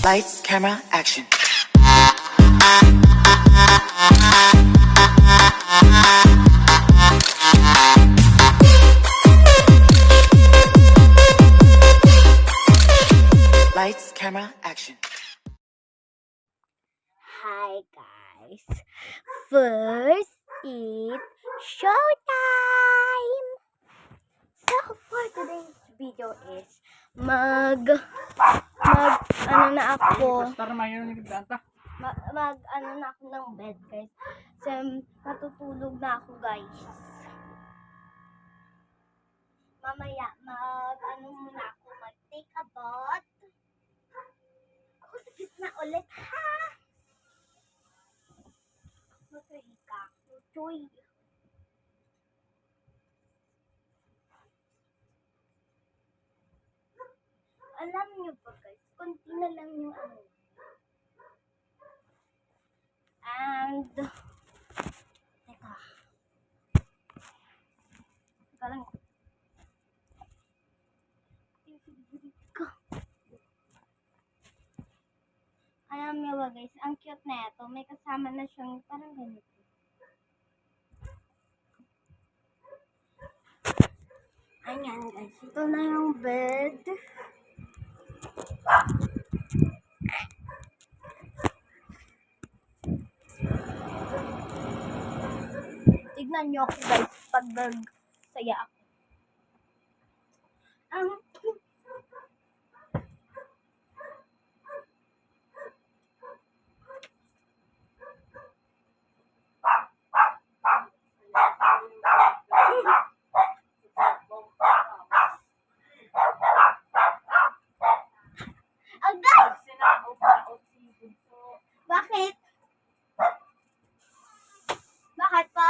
Lights, camera, action. Lights, camera, action. Hi guys! First, it's showtime! So, for today's video is ano na ako ng bed guys. So, matutulog na ako guys. Mamaya, muna ako, mag-take a bath. Ako sakit na ulit ha! Magkahika ako, choy. Alam niyo ba guys, konti na lang yung ano. And, teka lang. Alam niyo ba guys, ang cute na ito. May kasama na siyang parang ganito. Ayan guys, ito na yung bed. Tignan niyo ako guys, pag nagsaya ako. Bakit? Bakit pa?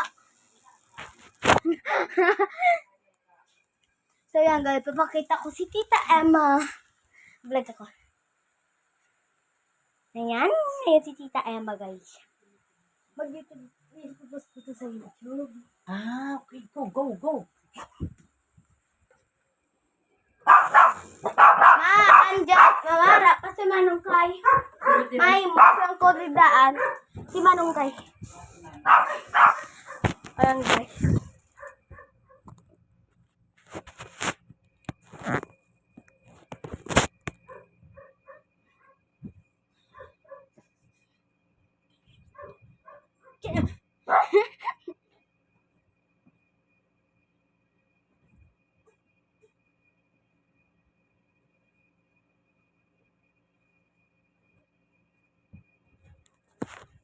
So yan guys, papakita ko si Tita Emma. Vlog ako. Ayan, ayan si Tita Emma guys. Mag-YouTube, i-post ko sa YouTube. Okay, go. Andyan, mawara pa si Manungkay. May mukhang koridaan. Si Manungkay. Ayan guys.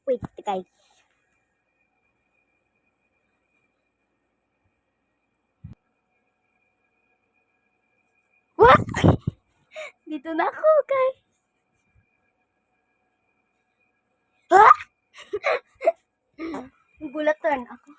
Wait, guys. What? Dito na ako, guys. Ah! Gulatan ako.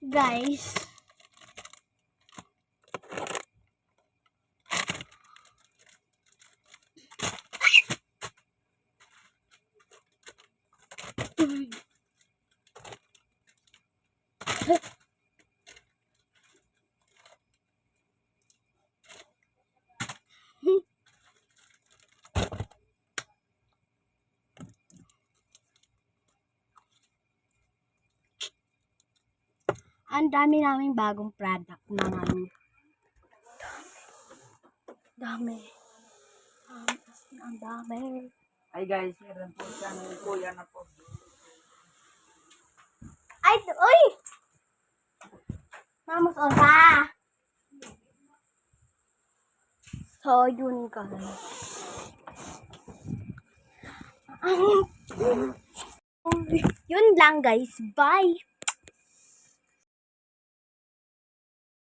Guys, ang dami naming bagong product na ngayon. Dami. Ang dami. Hi guys, meron po siyang kuya na po. Ay, uy! Mamos on pa. So, yun guys. Yun lang guys. Bye!